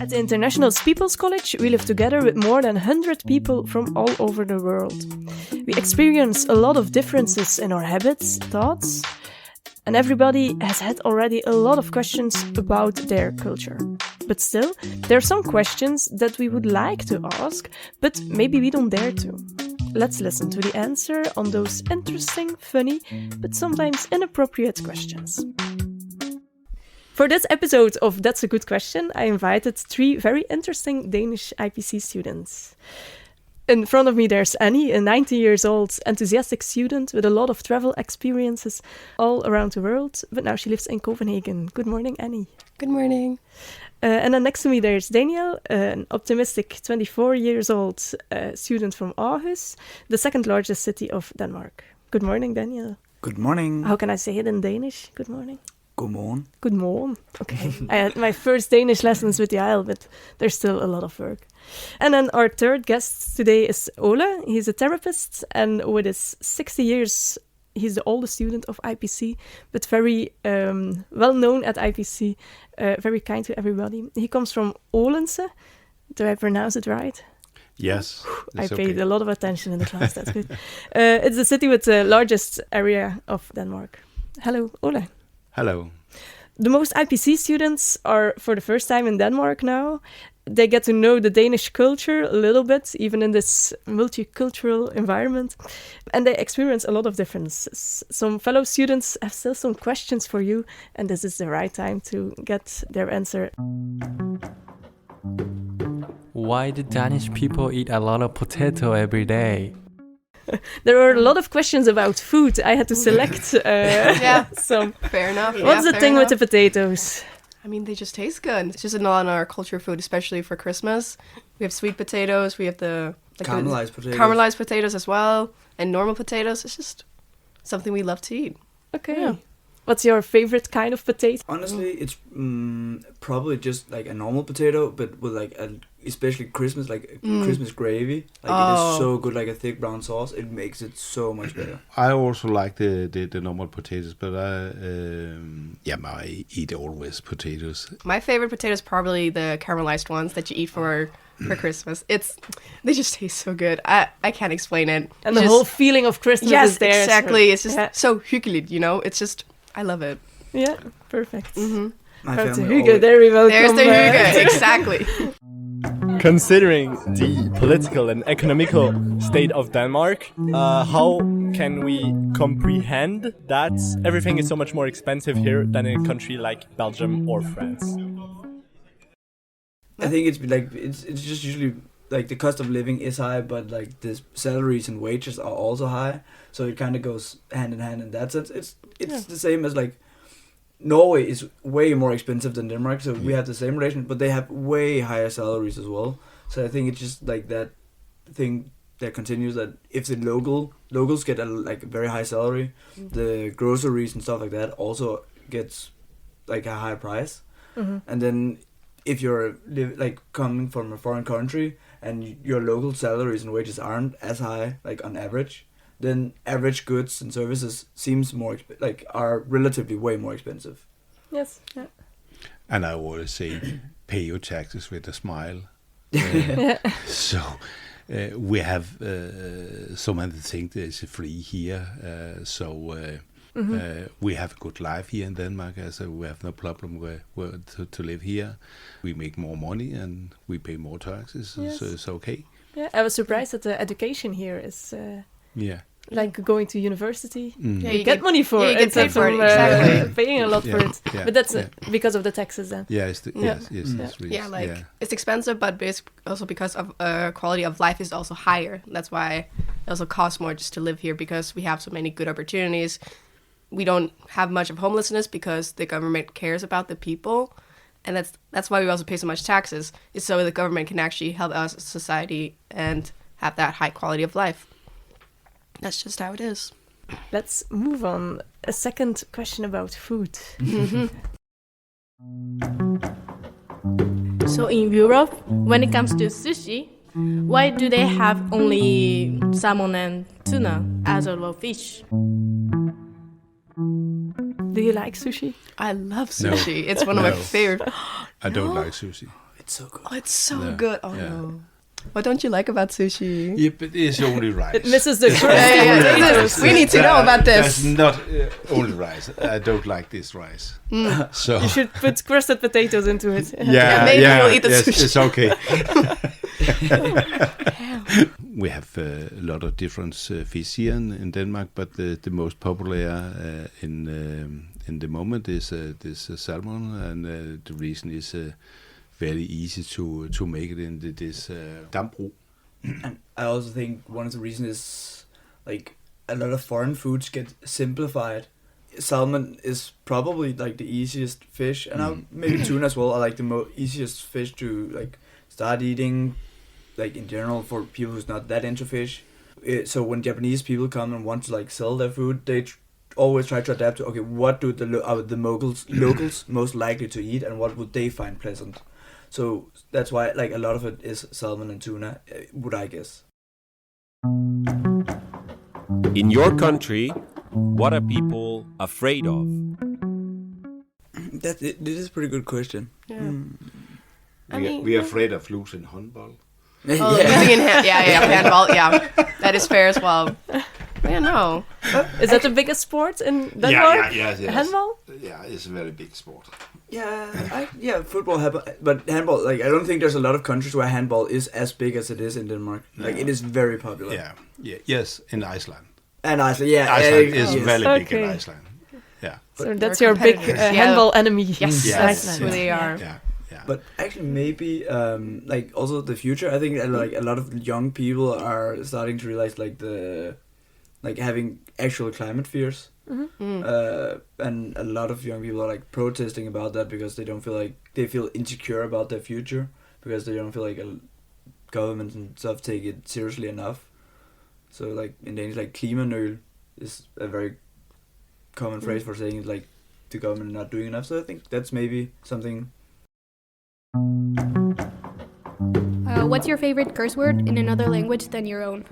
At the International People's College, we live together with more than 100 people from all over the world. We experience a lot of differences in our habits, thoughts, and everybody has had already a lot of questions about their culture. But still, there are some questions that we would like to ask, but maybe we don't dare to. Let's listen to the answer on those interesting, funny, but sometimes inappropriate questions. For this episode of That's a Good Question, I invited 3 very interesting Danish IPC students. In front of me there's Annie, a 19 years old enthusiastic student with a lot of travel experiences all around the world, but now she lives in Copenhagen. Good morning, Annie. Good morning. And then next to me there's Daniel, an optimistic 24 years old student from Aarhus, the second largest city of Denmark. Good morning, Daniel. Good morning. How can I say it in Danish? Good morning. Godmorgen. Good morning. Okay. I had my first Danish lessons with Yael, but there's still a lot of work. And then our third guest today is Ole. He's a therapist, and with his 60 years, he's the oldest student of IPC, but very well known at IPC, very kind to everybody. He comes from Odense. Do I pronounce it right? Yes. I paid a lot of attention in the class. That's good. It's the city with the largest area of Denmark. Hello, Ole. Hello. The most IPC students are for the first time in Denmark now. They get to know the Danish culture a little bit, even in this multicultural environment. And they experience a lot of differences. Some fellow students have still some questions for you, and this is the right time to get their answer. Why do Danish people eat a lot of potato every day? There are a lot of questions about food. I had to select some. Fair enough. What's the thing with the potatoes? I mean, they just taste good. It's just not in our culture food, especially for Christmas. We have sweet potatoes. We have the caramelized potatoes as well, and normal potatoes. It's just something we love to eat. Okay. Yeah. What's your favorite kind of potato? Honestly, it's probably just like a normal potato, but with like especially Christmas, like Christmas gravy. Like it is so good, like a thick brown sauce. It makes it so much better. I also like the normal potatoes, but I eat always potatoes. My favorite potato is probably the caramelized ones that you eat for Christmas. They just taste so good. I can't explain it. And the whole feeling of Christmas is there. Yes, exactly. It's just so hyggeligt, you know? It's just, I love it. Yeah, perfect. Mm-hmm. There's the hygge, exactly. Considering the political and economical state of Denmark, how can we comprehend that everything is so much more expensive here than in a country like Belgium or France? I think it's just usually like the cost of living is high, but like the salaries and wages are also high, so it kind of goes hand in hand in that sense. It's the same as like Norway is way more expensive than Denmark, so we have the same relation, but they have way higher salaries as well. So I think it's just like that thing that continues, that if the locals get a very high salary, the groceries and stuff like that also gets like a high price. Mm-hmm. And then if you're coming from a foreign country and your local salaries and wages aren't as high, like on average, then average goods and services seems more are relatively way more expensive. Yes. Yeah. And I always say, pay your taxes with a smile. So we have so many things that is free here. We have a good life here in Denmark, so we have no problem to live here. We make more money and we pay more taxes, so it's okay. Yeah, I was surprised that the education here is like going to university. Yeah, you get money for it. You get paid for it, exactly. Paying a lot for it. Yeah. But that's because of the taxes then. Yes, it's expensive, but also because of quality of life is also higher. That's why it also costs more just to live here, because we have so many good opportunities. We don't have much of homelessness because the government cares about the people, and that's why we also pay so much taxes. It's so the government can actually help us as a society and have that high quality of life. That's just how it is. Let's move on. A second question about food. So in Europe, when it comes to sushi, why do they have only salmon and tuna as a raw fish? Do you like sushi? I love sushi. It's one of my favorite. I don't like sushi. It's so good. Oh, it's so Yeah. good. Oh Yeah. no. What don't you like about sushi? Yeah, but it's only rice. It misses the We need to know about this. That's not only rice. I don't like this rice. So You should put crusted potatoes into it. yeah, maybe you'll eat the yes, sushi. it's okay. We have a lot of different fish here in Denmark, but the most popular in the moment is this salmon, and the reason is very easy to make it in this dambrug. And I also think one of the reasons is like a lot of foreign foods get simplified. Salmon is probably like the easiest fish, and maybe tuna as well are like the easiest fish to like start eating, like in general for people who's not that into fish. So when Japanese people come and want to like sell their food, they always try to adapt to, okay, what do the locals most likely to eat, and what would they find pleasant. So that's why like a lot of it is salmon and tuna, would I guess. In your country, what are people afraid of? That is a pretty good question. Yeah. We are afraid of losing handball. Oh, losing in handball. Yeah, that is fair as well. Yeah, no. Is that the biggest sport in Denmark? Yes. Handball? Yeah, it's a very big sport. Football, but handball, like I don't think there's a lot of countries where handball is as big as it is in Denmark. Like it is very popular. Yes, in Iceland. And Iceland, Iceland is yes. very big Okay. in Iceland. Yeah. So But that's they're your big competitors. handball enemy. Yes, Yes. that's who they are. Yeah. But actually, maybe like also the future. I think like a lot of young people are starting to realize like having actual climate fears. And a lot of young people are like protesting about that because they don't feel like they feel insecure about their future because they don't feel like governments and stuff take it seriously enough. So like in Danish, like klimanøl is a very common phrase for saying like the government is not doing enough. So I think that's maybe something. What's your favorite curse word in another language than your own?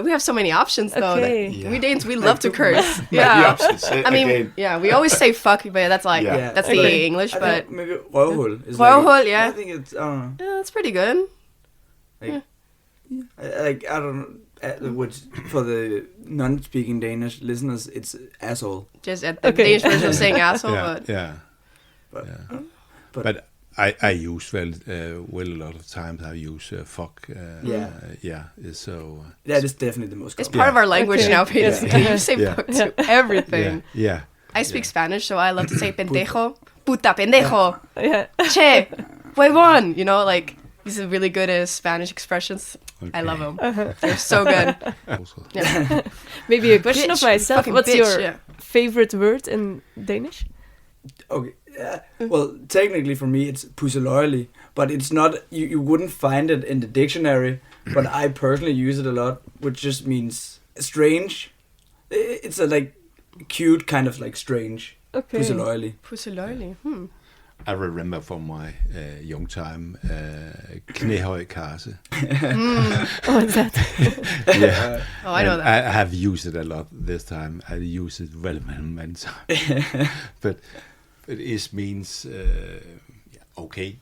We have so many options though. Okay. We Danes, we love to curse. Many options, I mean, again. we always say fuck, but that's like that's the Okay. English. I But think maybe røvhul is Røvhul, like, yeah. I think it's I don't know. yeah, that's pretty good. I don't know. Which for the non-speaking Danish listeners, it's asshole. Just at the Okay. Danish version of saying asshole, but But I use well a lot of times. I use fuck. So that is definitely the most it's common. part of our language Okay. now, basically. You say Yeah. fuck to everything. yeah. I speak Spanish, so I love to say pendejo, puta pendejo, Yeah. che, huevon. You know, like these are really good Spanish expressions. I love them. They're so good. Also. Yeah. Maybe a question Bitch, of myself. fucking What's bitch, your yeah. favorite word in Danish? Okay. Well, technically for me it's pusseløjerlig, but it's not. You wouldn't find it in the dictionary, but I personally use it a lot, which just means strange. It's a like cute kind of like strange. Okay. Pusseløjerlig. Pusseløjerlig. I remember from my young time, knæhøj karse. What's that? Yeah. Oh, I know And that. I have used it a lot this time. I use it many times. but it means okay.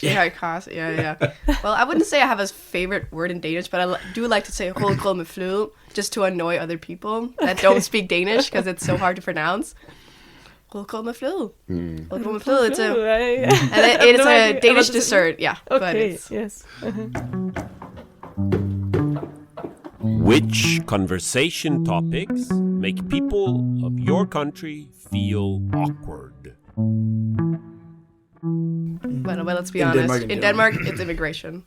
Yeah. Well, I wouldn't say I have a favorite word in Danish, but I do like to say "hulkul med fløde" just to annoy other people that don't speak Danish because it's so hard to pronounce. Hulkul med fløde. Hulkul med fløde. It's a and it's a Danish dessert. Yeah. But Okay. it's, Yes. Which conversation topics make people of your country feel awkward? well, let's be In honest. Denmark, in In general. Denmark, it's immigration.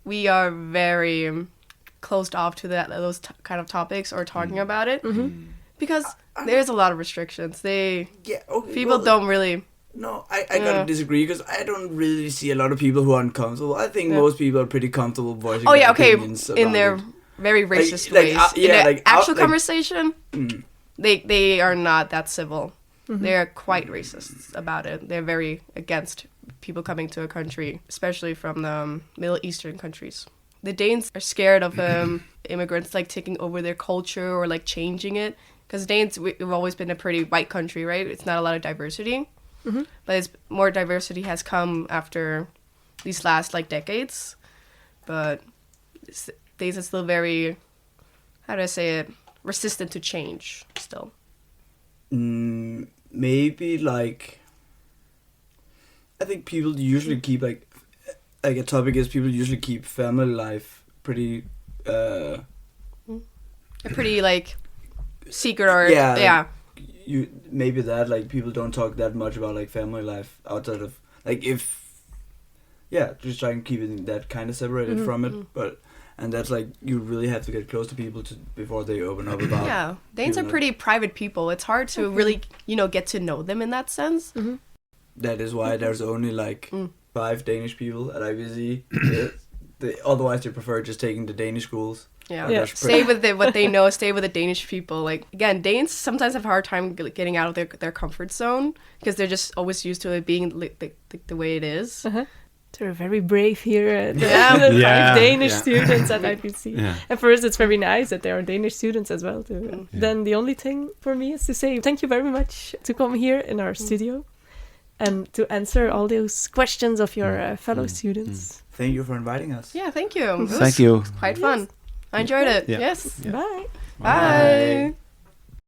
We are very closed off to those kind of topics or talking about it because there's a lot of restrictions. Yeah. Okay. People don't really. No, I gotta disagree because I don't really see a lot of people who are uncomfortable. I think most people are pretty comfortable voicing. Oh their yeah, okay. opinions In about their it. very racist like, ways. yeah, in the like, actual like- conversation, they are not that civil. They're quite racist about it. They're very against people coming to a country, especially from the Middle Eastern countries. The Danes are scared of immigrants like taking over their culture or like changing it. Because Danes, we've always been a pretty white country, right? It's not a lot of diversity. but it's more diversity has come after these last like decades. But things are still very, how do I say it, resistant to change still. Maybe like, I think people usually keep like a topic is people usually keep family life pretty pretty like secret or like, you maybe that like people don't talk that much about like family life outside of like just try and keep it that kind of separated from it, but and that's like you really have to get close to people before they open up about. Danes are pretty private people. It's hard to really get to know them in that sense. That is why there's only like 5 Danish people at IBC. Otherwise they prefer just taking the Danish schools. Stay with what they know. Stay with the Danish people. Like again, Danes sometimes have a hard time getting out of their comfort zone because they're just always used to it being the way it is. They're very brave here. The 5 Danish students at IPC. And for us, it's very nice that there are Danish students as well. Too. Then the only thing for me is to say thank you very much to come here in our studio and to answer all those questions of your fellow students. Thank you for inviting us. Yeah, thank you. Thank you. Quite fun. I enjoyed it. Yeah. Yes. Bye. Bye.